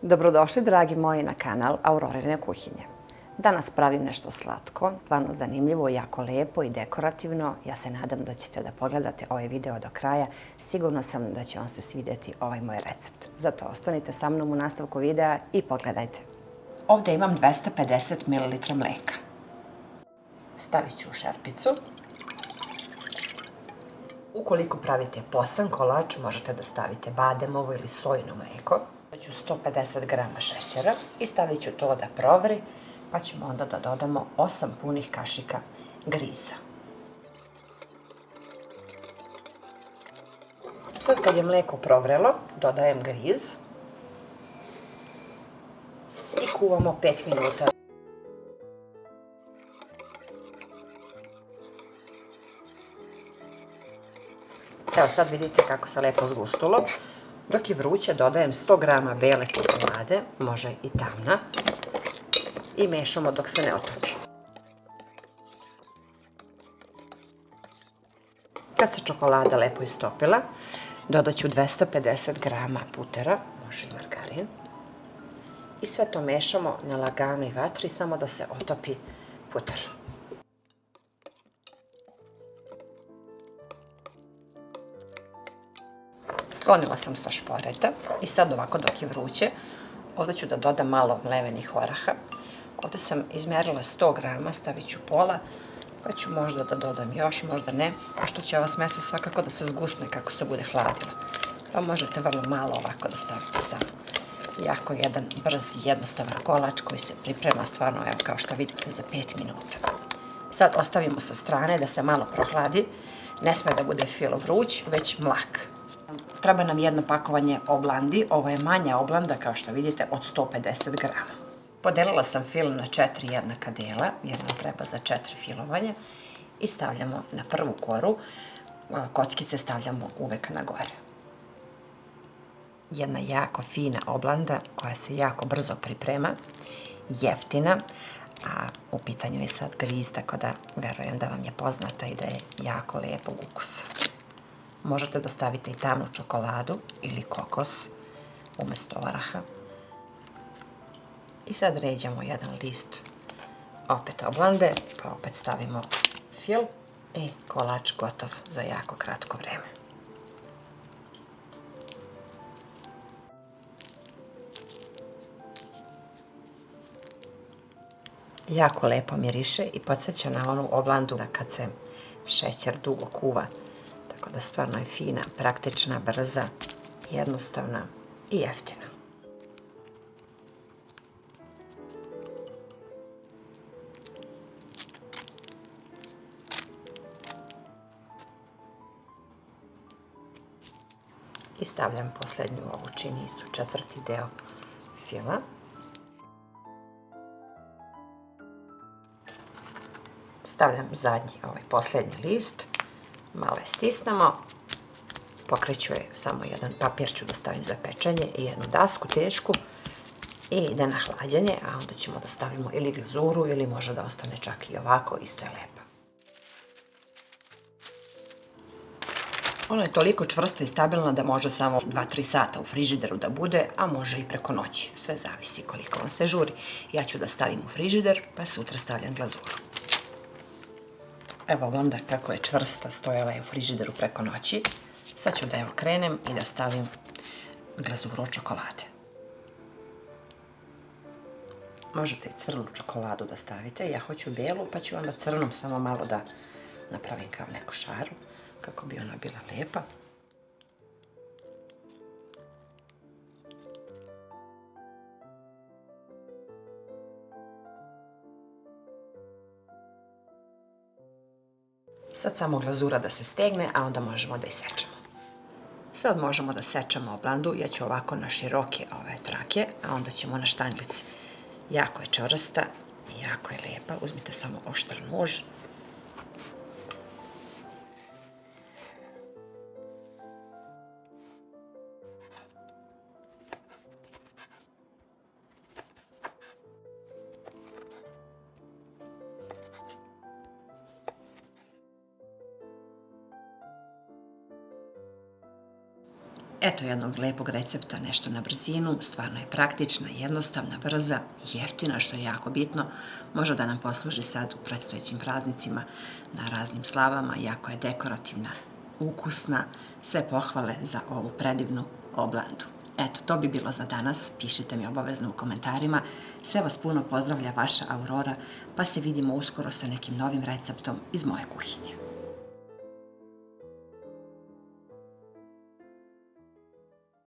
Dobrodošli, dragi moji, na kanal Aurorine kuhinje. Danas pravim nešto slatko, stvarno zanimljivo, jako lepo i dekorativno. Ja se nadam da ćete da pogledate ovaj video do kraja. Sigurna sam da će vam se svidjeti ovaj moj recept. Zato ostanite sa mnom u nastavku videa i pogledajte. Ovdje imam 250 ml mlijeka. Stavit ću u šerpicu. Ukoliko pravite posan kolač, možete da stavite bademovo ili sojino mlijeko. Ću 150 g šećera i stavit ću to da provri, pa ćemo onda da dodamo 8 punih kašika griza. Sad kad je mlijeko provrelo, dodajem griz i kuvamo 5 minuta. Evo sad vidite kako se lepo zgustulo. Dok je vruće, dodajem 100 g bele čokolade, može i tamna, i mešamo dok se ne otopi. Kad se čokolada lepo istopila, dodat ću 250 g putera, može i margarin, i sve to mešamo na laganoj vatri, samo da se otopi puter. Sklonila sam sa šporeta i sad ovako dok je vruće, ovdje ću da dodam malo mlevenih oraha. Ovdje sam izmjerila 100 g, stavit ću pola, pa ću možda da dodam još, možda ne, pošto će ova smesa svakako da se zgusne kako se bude hladila. Pa možete vrlo malo ovako da stavite samo. Jako jedan brz i jednostavan kolač koji se priprema stvarno, evo kao što vidite, za 5 minuta. Sad ostavimo sa strane da se malo prohladi, ne sme da bude filo vruć, već mlak. Treba nam jedno pakovanje oblandi, ovo je manja oblanda kao što vidite od 150 g. Podelila sam fil na 4 jednaka dela, jer nam treba za 4 filovanja, i stavljamo na prvu koru, kockice stavljamo uvek na gore. Jedna jako fina oblanda koja se jako brzo priprema, jeftina, a u pitanju je sad griz, tako da verujem da vam je poznata i da je jako lijepog ukusa. Možete da stavite i tamnu čokoladu ili kokos umjesto oraha. I sad ređamo jedan list opet oblande, pa opet stavimo fil i kolač gotov za jako kratko vreme. Jako lepo miriše i podsjeća na onu oblandu kad se šećer dugo kuva. Tako da stvarno je fina, praktična, brza, jednostavna i jeftina. I stavljam posljednju ovu činicu, četvrti deo fila. Stavljam zadnji, ovaj posljednji list. Malo je stisnemo, pokreću je samo jedan papir ću da stavim za pečenje i jednu dasku tešku i ide na hlađenje, a onda ćemo da stavimo ili glazuru ili može da ostane čak i ovako, isto je lepa. Ona je toliko čvrsta i stabilna da može samo 2-3 sata u frižideru da bude, a može i preko noći, sve zavisi koliko vam se žuri. Ja ću da stavim u frižider, pa sutra stavljam glazuru. Evo oblanda kako je čvrsta, stojala je u frižideru preko noći. Sad ću da je okrenem i da stavim glazuru od čokolade. Možete i crnu čokoladu da stavite, ja hoću bijelu, pa ću onda crnom samo malo da napravim kao neku šaru, kako bi ona bila lijepa. Sad samo glazura da se stegne, a onda možemo da isečemo. Sad možemo da sečemo oblandu, ja ću ovako na široke ove trake, a onda ćemo na štanglice. Jako je čvrsta i jako je lijepa, uzmite samo oštar nož. Eto jednog lepog recepta, nešto na brzinu, stvarno je praktična, jednostavna, brza, jeftina, što je jako bitno. Može da nam posluži sad u predstojećim praznicima na raznim slavama, jako je dekorativna, ukusna, sve pohvale za ovu predivnu oblandu. Eto, to bi bilo za danas, pišite mi obavezno u komentarima. Sve vas puno pozdravlja vaša Aurora, pa se vidimo uskoro sa nekim novim receptom iz moje kuhinje.